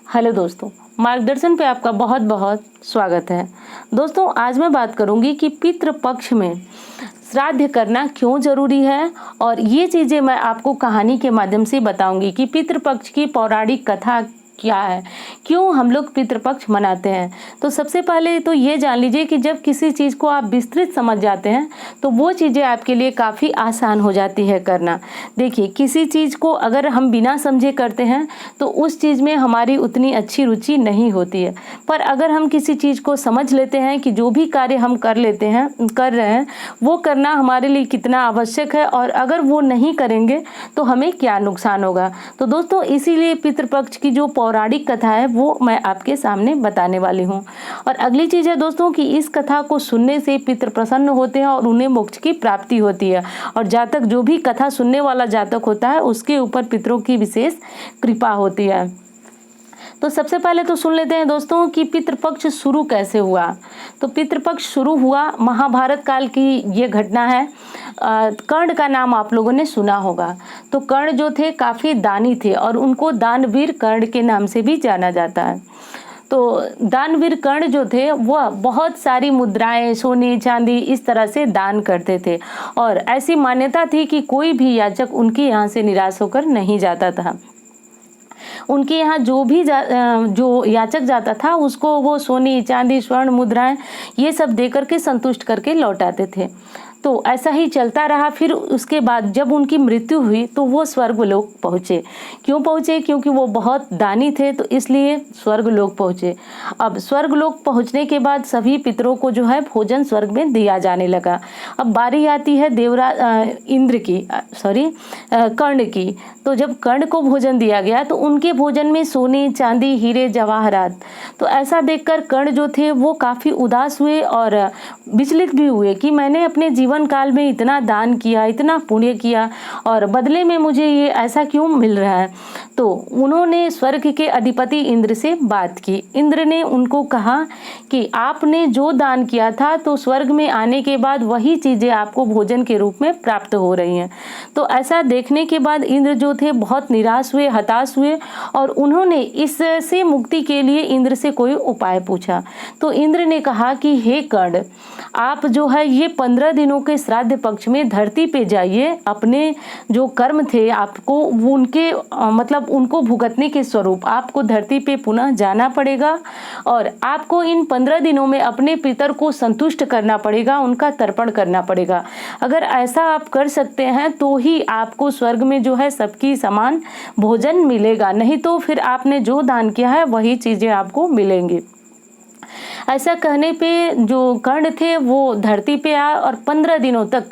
Hello दोस्तों, मार्गदर्शन पे आपका बहुत बहुत स्वागत है। दोस्तों, आज मैं बात करूंगी कि पितृपक्ष में श्राद्ध करना क्यों जरूरी है, और ये चीज़ें मैं आपको कहानी के माध्यम से बताऊंगी कि पितृपक्ष की पौराणिक कथा क्या है, क्यों हम लोग पितृपक्ष मनाते हैं। तो सबसे पहले तो ये जान लीजिए कि जब किसी चीज़ को आप विस्तृत समझ जाते हैं तो वो चीज़ें आपके लिए काफ़ी आसान हो जाती है करना। देखिए, किसी चीज़ को अगर हम बिना समझे करते हैं तो उस चीज़ में हमारी उतनी अच्छी रुचि नहीं होती है, पर अगर हम किसी चीज़ को समझ लेते हैं कि जो भी कार्य हम कर रहे हैं वो करना हमारे लिए कितना आवश्यक है, और अगर वो नहीं करेंगे तो हमें क्या नुकसान होगा। तो दोस्तों, इसीलिए पितृपक्ष की जो पौराणिक कथा है वो मैं आपके सामने बताने वाली हूँ। और अगली चीज़ है दोस्तों कि इस कथा को सुनने से पितृ प्रसन्न होते हैं और उन्हें मोक्ष की प्राप्ति होती है, और जातक जो भी कथा सुनने वाला जातक होता है उसके ऊपर पितरों की विशेष कृपा होती है। तो सबसे पहले तो सुन लेते हैं दोस्तों कि पितृपक्ष शुरू कैसे हुआ। तो पितृपक्ष शुरू हुआ महाभारत काल की ये घटना है। कर्ण का नाम आप लोगों ने सुना होगा। तो कर्ण जो थे काफ़ी दानी थे और उनको दानवीर कर्ण के नाम से भी जाना जाता है। तो दानवीर कर्ण जो थे वह बहुत सारी मुद्राएं, सोने चांदी इस तरह से दान करते थे, और ऐसी मान्यता थी कि कोई भी याचक उनके यहाँ से निराश होकर नहीं जाता था। उनके यहाँ जो याचक जाता था उसको वो सोने चांदी स्वर्ण मुद्राएं ये सब दे करके संतुष्ट करके लौटाते थे। तो ऐसा ही चलता रहा। फिर उसके बाद जब उनकी मृत्यु हुई तो वो स्वर्गलोक पहुँचे। क्यों पहुँचे? क्योंकि वो बहुत दानी थे, तो इसलिए स्वर्गलोक पहुँचे। अब स्वर्गलोक पहुँचने के बाद सभी पितरों को जो है भोजन स्वर्ग में दिया जाने लगा। अब बारी आती है कर्ण की। तो जब कर्ण को भोजन दिया गया तो उनके भोजन में सोने चांदी हीरे जवाहरात, तो ऐसा देखकर कर्ण जो थे वो काफ़ी उदास हुए और विचलित भी हुए कि मैंने अपने जीवन काल में इतना दान किया, इतना पुण्य किया, और बदले में मुझे ये ऐसा क्यों मिल रहा है। तो उन्होंने स्वर्ग के अधिपति इंद्र से बात की। इंद्र ने उनको कहा कि आपने जो दान किया था तो स्वर्ग में आने के बाद वही चीज़ें आपको भोजन के रूप में प्राप्त हो रही हैं। तो ऐसा देखने के बाद इंद्र जो थे बहुत निराश हुए, हताश हुए, और उन्होंने इससे मुक्ति के लिए इंद्र से कोई उपाय पूछा। तो इंद्र ने कहा कि हे कर्ण, आप जो है ये 15 दिनों के श्राद्ध पक्ष में धरती पे जाइए, अपने जो कर्म थे आपको उनके उनको भुगतने के स्वरूप आपको धरती पे पुनः जाना पड़ेगा, और आपको इन 15 दिनों में अपने पितर को संतुष्ट करना पड़ेगा, उनका तर्पण करना पड़ेगा। अगर ऐसा आप कर सकते हैं तो ही आपको स्वर्ग में जो है सबकी समान भोजन मिलेगा, नहीं तो फिर आपने जो दान किया है वही चीज़ें आपको मिलेंगी। ऐसा कहने पे जो कर्ण थे वो धरती पे आए और 15 दिनों तक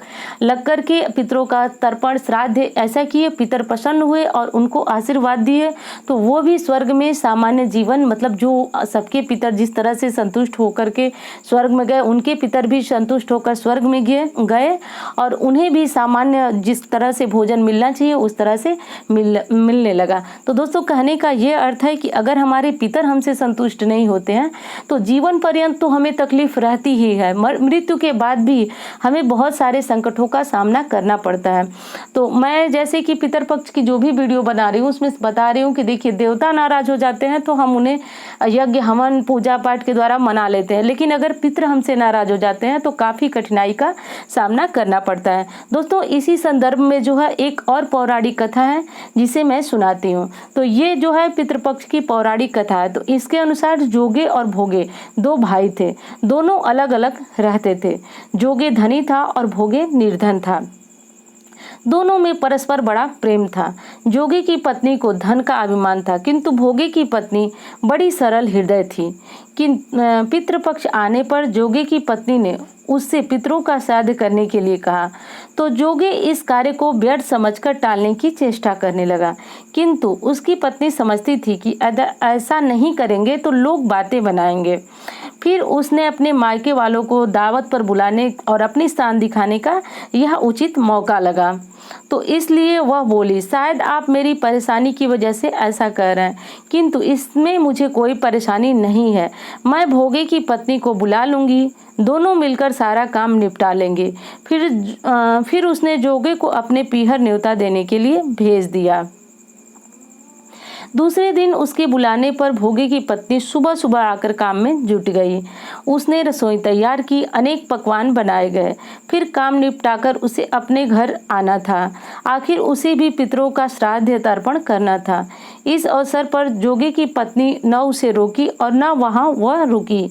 लग कर के पितरों का तर्पण श्राद्ध ऐसा किए। पितर प्रसन्न हुए और उनको आशीर्वाद दिए। तो वो भी स्वर्ग में सामान्य जीवन, जो सबके पितर जिस तरह से संतुष्ट होकर के स्वर्ग में गए, उनके पितर भी संतुष्ट होकर स्वर्ग में गए, और उन्हें भी सामान्य जिस तरह से भोजन मिलना चाहिए उस तरह से मिलने लगा। तो दोस्तों, कहने का ये अर्थ है कि अगर हमारे पितर हमसे संतुष्ट नहीं होते हैं तो जीवन पर्यंत तो हमें तकलीफ रहती ही है। मृत्यु के बाद भी हमें बहुत सारे संकटों का सामना करना पड़ता है। तो मैं जैसे कि पितर पक्ष की जो भी वीडियो बना रही हूँ उसमें बता रही हूँ कि देखिए, देवता नाराज हो जाते हैं तो हम उन्हें यज्ञ हवन पूजा पाठ के द्वारा मना लेते हैं, लेकिन अगर पितर हमसे नाराज हो जाते हैं तो काफ़ी कठिनाई का सामना करना पड़ता है। दोस्तों, इसी संदर्भ में जो है एक और पौराणिक कथा है जिसे मैं सुनाती हूँ। तो ये जो है पितृपक्ष की पौराणिक कथा है। तो इसके अनुसार जोगे और भोगे दो भाई थे, दोनों अलग अलग रहते थे। जोगे धनी था और भोगे निर्धन था। दोनों में परस्पर बड़ा प्रेम था। जोगी की पत्नी को धन का अभिमान था, किंतु भोगे की पत्नी बड़ी सरल हृदय थी। पितृपक्ष आने पर जोगे की पत्नी ने उससे पितरों का श्राद्ध करने के लिए कहा। तो जोगे इस कार्य को व्यर्थ समझकर टालने की चेष्टा करने लगा, किंतु उसकी पत्नी समझती थी कि अगर ऐसा नहीं करेंगे तो लोग बातें बनाएंगे। फिर उसने अपने मायके वालों को दावत पर बुलाने और अपनी स्थान दिखाने का यह उचित मौका लगा। तो इसलिए वह बोली, शायद आप मेरी परेशानी की वजह से ऐसा कर रहे हैं, किंतु इसमें मुझे कोई परेशानी नहीं है। मैं भोगे की पत्नी को बुला लूँगी, दोनों मिलकर सारा काम निपटा लेंगे। फिर उसने जोगे को अपने पीहर न्योता देने के लिए भेज दिया। दूसरे दिन उसके बुलाने पर भोगे की पत्नी सुबह सुबह आकर काम में जुट गई। उसने रसोई तैयार की, अनेक पकवान बनाए गए। फिर काम निपटाकर उसे अपने घर आना था। आखिर उसे भी पितरों का श्राद्ध तर्पण करना था। इस अवसर पर जोगे की पत्नी न उसे रोकी और न वहां वह रुकी।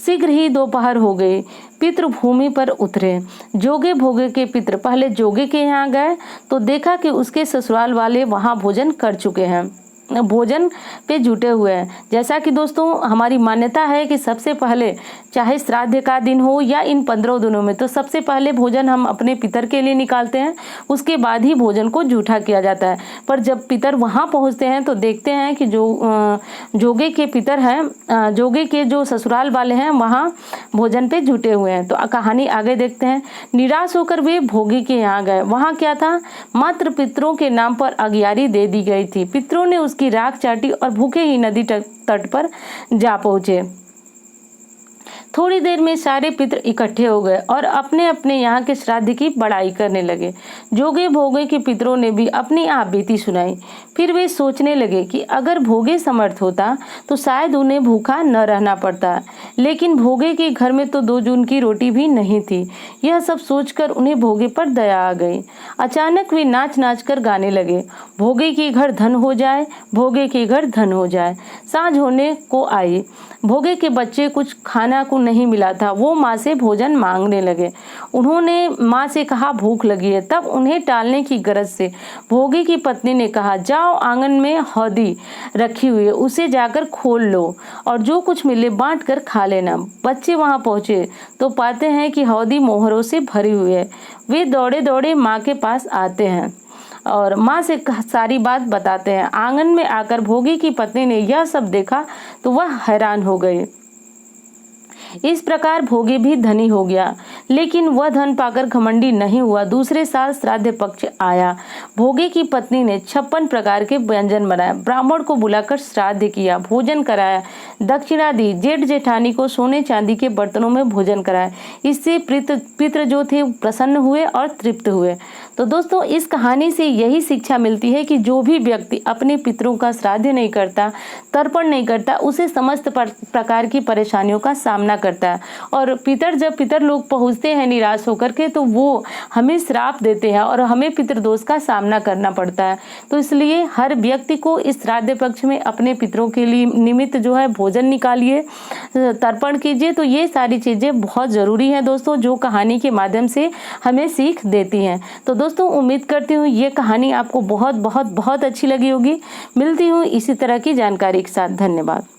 शीघ्र ही दोपहर हो गई। पितृ भूमि पर उतरे। जोगे भोगे के पितृ पहले जोगे के यहाँ गए तो देखा कि उसके ससुराल वाले वहां भोजन कर चुके हैं, भोजन पे जुटे हुए हैं। जैसा कि दोस्तों हमारी मान्यता है कि सबसे पहले चाहे श्राद्ध का दिन हो या इन 15 दिनों में, तो सबसे पहले भोजन हम अपने पितर के लिए निकालते हैं, उसके बाद ही भोजन को जूठा किया जाता है। पर जब पितर वहाँ पहुँचते हैं तो देखते हैं कि जोगे के पितर हैं, जोगे के जो ससुराल वाले हैं वहाँ भोजन पे जुटे हुए हैं। तो कहानी आगे देखते हैं। निराश होकर वे भोगे के यहाँ गए। वहाँ क्या था, मात्र पितरों के नाम पर अगियारी दे दी गई थी। पितरों ने उसकी राख चाटी और भूखे ही नदी तट पर जा पहुंचे। थोड़ी देर में सारे पितर इकट्ठे हो गए और अपने अपने यहाँ के श्राद्ध की बड़ाई करने लगे। जोगे भोगे के पितरों ने भी अपनी आप बीती सुनाई। फिर वे सोचने लगे कि अगर भोगे समर्थ होता तो शायद उन्हें भूखा न रहना पड़ता, लेकिन भोगे के घर में तो 2 जून की रोटी भी नहीं थी। यह सब सोचकर उन्हें भोगे पर दया आ गई। अचानक वे नाच नाच कर गाने लगे, भोगे के घर धन हो जाए, भोगे के घर धन हो जाए। सांझ होने को आई। भोगे के बच्चे कुछ खाना को नहीं मिला था। वो माँ से भोजन मांगने लगे। उन्होंने माँ से कहा भूख लगी है। तब उन्हें टालने की गरज से भोगे की पत्नी ने कहा, जाओ आंगन में हौदी रखी हुई है, उसे जाकर खोल लो और जो कुछ मिले बांट कर खा लेना। बच्चे वहाँ पहुँचे तो पाते हैं कि हौदी मोहरों से भरी हुई है। वे दौड़े दौड़े माँ के पास आते हैं और माँ से सारी बात बताते हैं। आंगन में आकर भोगी की पत्नी ने यह सब देखा तो वह हैरान हो गई। इस प्रकार भोगे भी धनी हो गया, लेकिन वह धन पाकर घमंडी नहीं हुआ। दूसरे साल श्राद्ध पक्ष आया। भोगे की पत्नी ने 56 प्रकार के व्यंजन बनाए, ब्राह्मण को बुलाकर श्राद्ध किया, भोजन कराया, दक्षिणा दी। जेठ जेठानी को सोने चांदी के बर्तनों में भोजन कराया। इससे पितृ जो थे प्रसन्न हुए और तृप्त हुए। तो दोस्तों इस कहानी से यही शिक्षा मिलती है कि जो भी व्यक्ति अपने पितरों का श्राद्ध नहीं करता, तर्पण नहीं करता, उसे समस्त प्रकार की परेशानियों का सामना करता है। और जब पितर लोग पहुंचते हैं निराश होकर के, तो वो हमें श्राप देते हैं और हमें पितृदोष का सामना करना पड़ता है। तो इसलिए हर व्यक्ति को इस श्राद्ध पक्ष में अपने पितरों के लिए निमित्त जो है भोजन निकालिए, तर्पण कीजिए। तो ये सारी चीज़ें बहुत ज़रूरी हैं दोस्तों, जो कहानी के माध्यम से हमें सीख देती हैं। तो दोस्तों उम्मीद करती हूँ ये कहानी आपको बहुत बहुत बहुत अच्छी लगी होगी। मिलती हूँ इसी तरह की जानकारी के साथ। धन्यवाद।